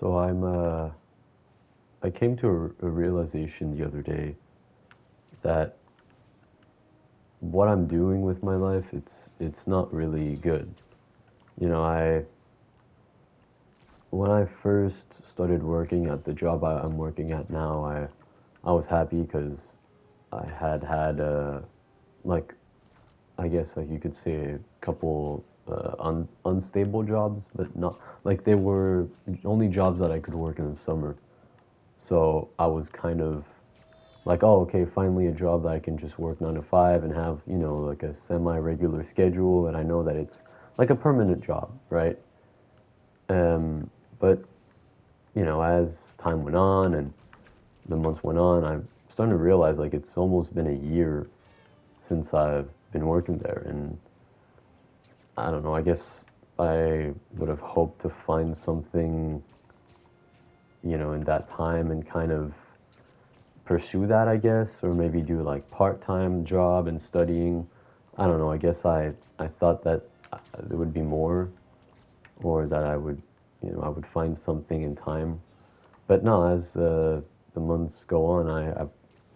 So I came to a realization the other day that what I'm doing with my life, it's not really good. You know, I when I first started working at the job I'm working at now, I was happy because I had like I guess like you could say a couple unstable jobs, but not like they were only jobs that I could work in the summer. So I was kind of like, oh, okay, finally a job that I can just work 9 to 5 and have, like a semi-regular schedule, and I know that it's like a permanent job, right? But as time went on and the months went on, I'm starting to realize like it's almost been a year since I've been working there, and I don't know. I guess I would have hoped to find something, in that time and kind of pursue that, I guess, or maybe do like part-time job and studying. I don't know. I guess I thought that there would be more, or that I would find something in time. But no, as the months go on, I've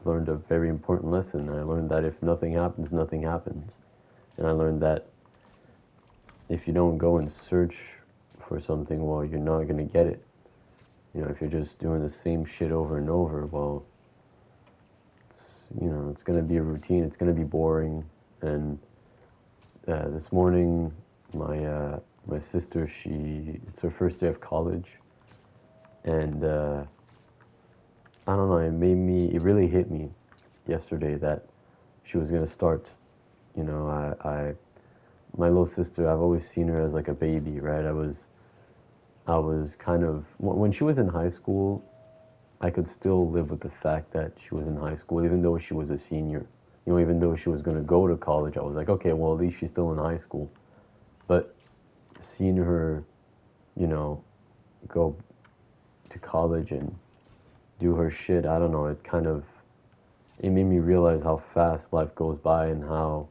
learned a very important lesson. I learned that if nothing happens, nothing happens, and I learned that if you don't go and search for something, well, you're not gonna get it. If you're just doing the same shit over and over, well, it's going to be a routine. It's going to be boring. And this morning, my sister, it's her first day of college, and I don't know. It really hit me yesterday that she was going to start. My little sister, I've always seen her as like a baby, right? I was kind of when she was in high school, I could still live with the fact that she was in high school, even though she was a senior. Even though she was going to go to college, I was like, okay, well, at least she's still in high school. But seeing her, you know, go to college and do her shit, I don't know, it made me realize how fast life goes by and how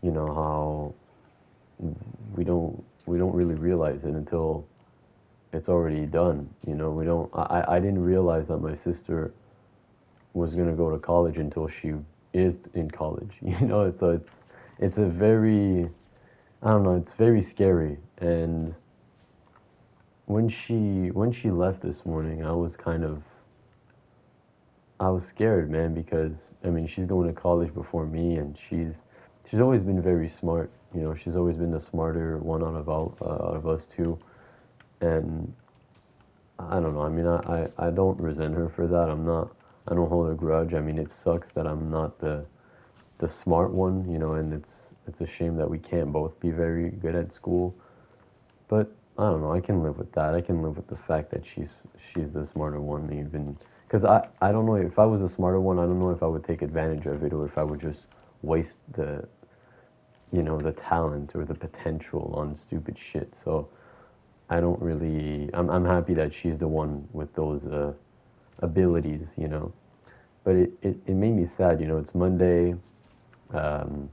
we don't really realize it until it's already done. We don't, I didn't realize that my sister was gonna go to college until she is in college. It's a very, I don't know, it's very scary. And when she left this morning, I was scared, man, because I mean she's going to college before me, and she's always been very smart. She's always been the smarter one out of us two, and I don't know. I mean, I don't resent her for that. I don't hold a grudge. I mean, it sucks that I'm not the smart one, and it's a shame that we can't both be very good at school. But I don't know. I can live with that. I can live with the fact that she's the smarter one, even because I don't know if I was the smarter one. I don't know if I would take advantage of it or if I would just waste the talent or the potential on stupid shit. So I don't really. I'm happy that she's the one with those abilities. But it made me sad. It's Monday. Um,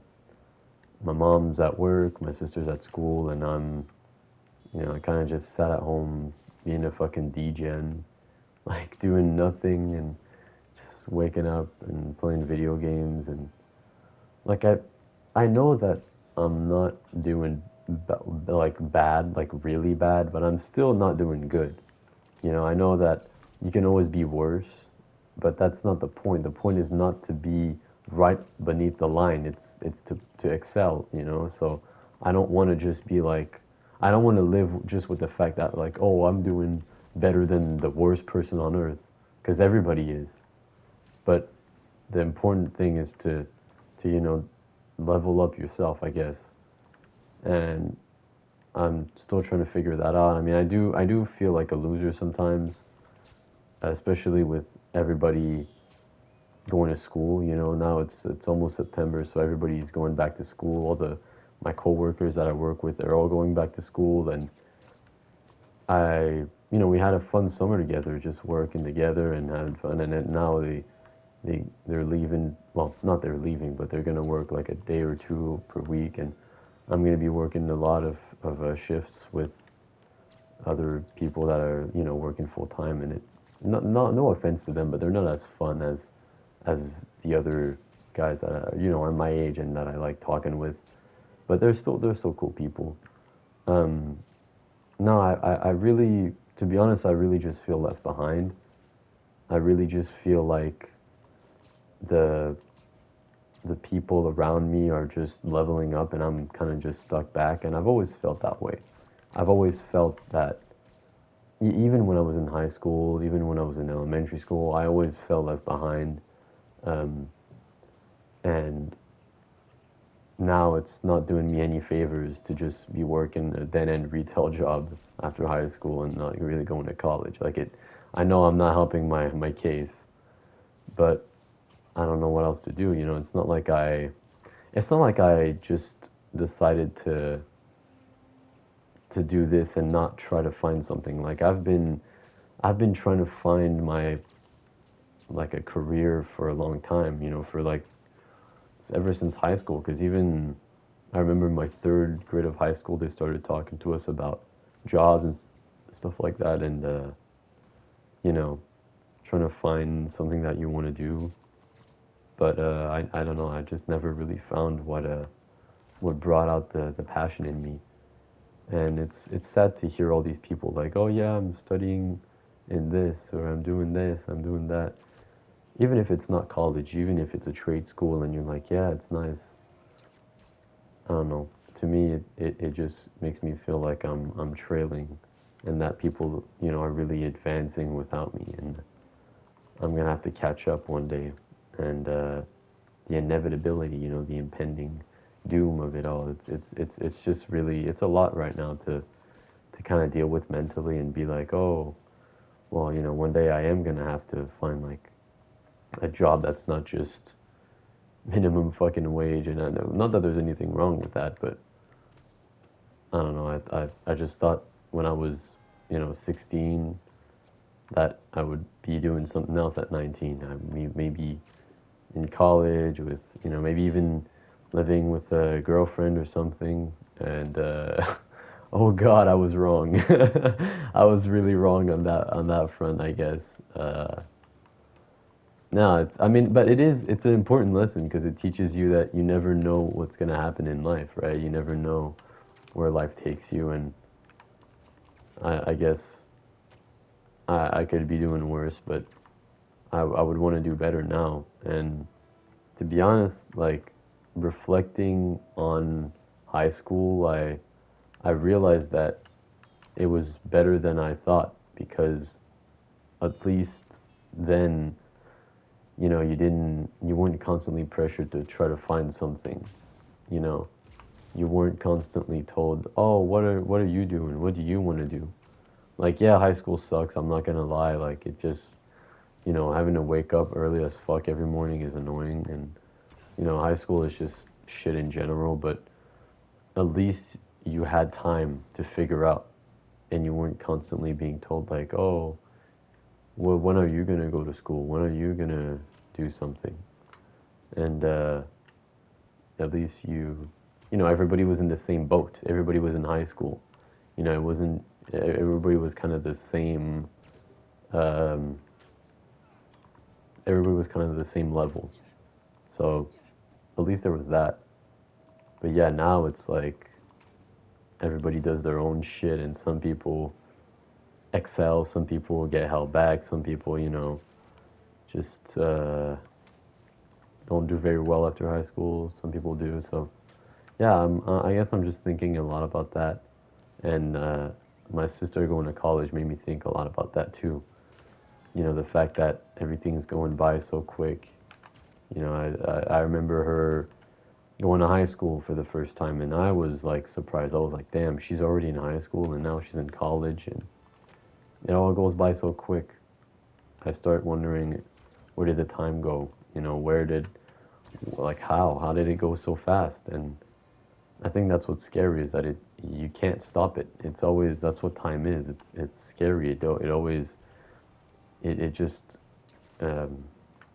my mom's at work. My sister's at school, and I kind of just sat at home being a fucking degen, like doing nothing and just waking up and playing video games. And like I know that I'm not doing like bad, like really bad, but I'm still not doing good. I know that you can always be worse, but that's not the point. The point is not to be right beneath the line. It's to excel. So I don't want to just be like, I don't want to live just with the fact that like, oh, I'm doing better than the worst person on earth, because everybody is. But the important thing is to level up yourself, I guess. And I'm still trying to figure that out. I mean, I do feel like a loser sometimes, especially with everybody going to school. Now it's almost September, so everybody's going back to school. All the my coworkers that I work with, they're all going back to school, and we had a fun summer together, just working together and having fun. And then now they're leaving. Well, not they're leaving, but they're gonna work like a day or two per week, and I'm gonna be working a lot of shifts with other people that are, working full time, and no offense to them, but they're not as fun as the other guys that are, are my age and that I like talking with. But they're still cool people. Um, no, I really, to be honest, I really just feel left behind. I really just feel like the the people around me are just leveling up and I'm kind of just stuck back, and I've always felt that way. I've always felt that even when I was in high school, even when I was in elementary school, I always felt left behind. Um, and now it's not doing me any favors to just be working a dead end retail job after high school and not really going to college. Like it, I know I'm not helping my case, but I don't know what else to do. It's not like I just decided to do this and not try to find something. Like I've been trying to find my like a career for a long time. For like ever since high school. Because even I remember my third grade of high school, they started talking to us about jobs and stuff like that, and you know, trying to find something that you want to do. But I don't know. I just never really found what brought out the passion in me. And it's sad to hear all these people like, oh yeah, I'm studying in this, or I'm doing this, I'm doing that. Even if it's not college, even if it's a trade school, and you're like, yeah, it's nice. I don't know. To me, it just makes me feel like I'm trailing, and that people, are really advancing without me, and I'm gonna have to catch up one day. And the inevitability, the impending doom of it all. It's just really, it's a lot right now to kind of deal with mentally and be like, oh, well, one day I am gonna have to find like a job that's not just minimum fucking wage. And I know, not that there's anything wrong with that, but I don't know. I just thought when I was, 16, that I would be doing something else at 19. Maybe in college with, maybe even living with a girlfriend or something. And oh God, I was wrong. I was really wrong on that front, I guess. Uh, no, I mean, but it's an important lesson because it teaches you that you never know what's gonna happen in life, right? You never know where life takes you, and I guess I could be doing worse, but I would want to do better now. And to be honest, like reflecting on high school, I realized that it was better than I thought because at least then, you weren't constantly pressured to try to find something, you know. You weren't constantly told, "Oh, what are you doing? What do you want to do?" Like, yeah, high school sucks. I'm not gonna lie. Like, it just, having to wake up early as fuck every morning is annoying, and high school is just shit in general. But at least you had time to figure out, and you weren't constantly being told like, "Oh, well, when are you gonna go to school? When are you gonna do something?" And at least everybody was in the same boat. Everybody was in high school. It wasn't. Everybody was kind of the same. Um, everybody was kind of the same level. So at least there was that. But yeah, now it's like everybody does their own shit, and some people excel, some people get held back, some people, just don't do very well after high school. Some people do. So yeah, I guess I'm just thinking a lot about that, and my sister going to college made me think a lot about that too. The fact that everything's going by so quick. I remember her going to high school for the first time, and I was like surprised. I was like, damn, she's already in high school, and now she's in college, and it all goes by so quick. I start wondering, where did the time go? Where did, like, how did it go so fast? And I think that's what's scary is that you can't stop it. It's always, that's what time is. It's scary. It always, it just, um,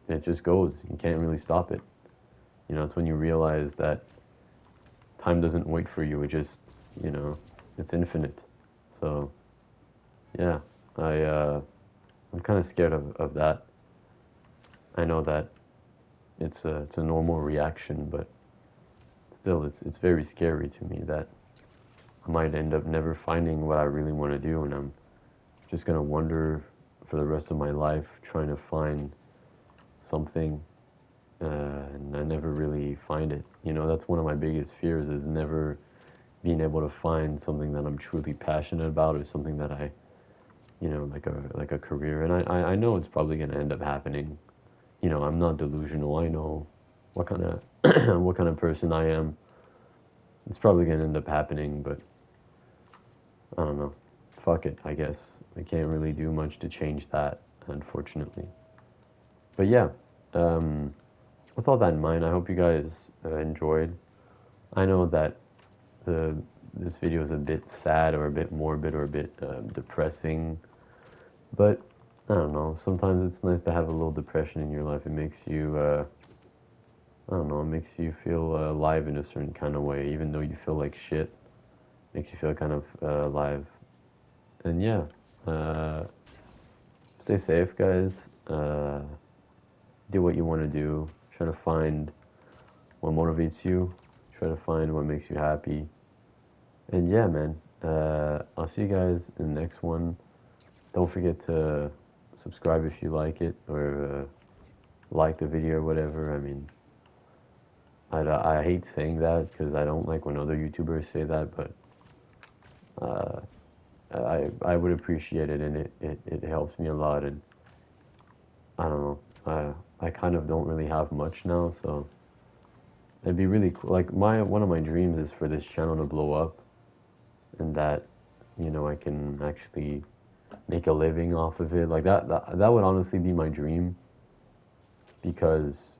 it just goes. You can't really stop it. It's when you realize that time doesn't wait for you. It just, you know, it's infinite. So yeah, I'm kind of scared of that. I know that it's a normal reaction, but still, it's very scary to me that I might end up never finding what I really want to do, and I'm just gonna wonder for the rest of my life trying to find something, and I never really find it. You know, that's one of my biggest fears is never being able to find something that I'm truly passionate about or something that I, like a career. And I know it's probably gonna end up happening. You know, I'm not delusional. I know what kind of what kind of person I am. It's probably gonna end up happening, but I don't know. Fuck it, I guess. I can't really do much to change that, unfortunately. But yeah, um, with all that in mind, I hope you guys enjoyed. I know that the this video is a bit sad or a bit morbid or a bit depressing, but I don't know. Sometimes it's nice to have a little depression in your life. It makes you, I don't know, it makes you feel alive in a certain kind of way, even though you feel like shit. Makes you feel kind of alive. And yeah, uh, stay safe, guys. Uh, do what you want to do. Try to find what motivates you. Try to find what makes you happy. And yeah, man, I'll see you guys in the next one. Don't forget to subscribe if you like it or like the video or whatever. I mean, I hate saying that because I don't like when other YouTubers say that, but uh, I would appreciate it and it helps me a lot. And I don't know, I kind of don't really have much now, so it'd be really cool. Like one of my dreams is for this channel to blow up and that I can actually make a living off of it. Like that would honestly be my dream because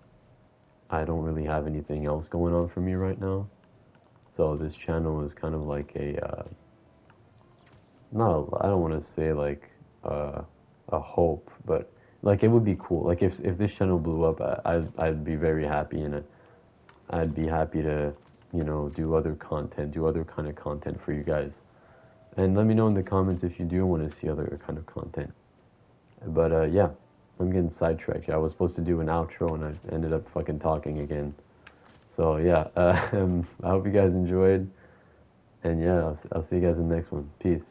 I don't really have anything else going on for me right now. So this channel is kind of like not I don't want to say like uh, a hope, but like it would be cool. Like if this channel blew up, I'd be very happy in it. I'd be happy to do other content, do other kind of content for you guys. And let me know in the comments if you do want to see other kind of content. But yeah, I'm getting sidetracked. I was supposed to do an outro and I ended up fucking talking again. So yeah, I hope you guys enjoyed. And yeah, I'll see you guys in the next one. Peace.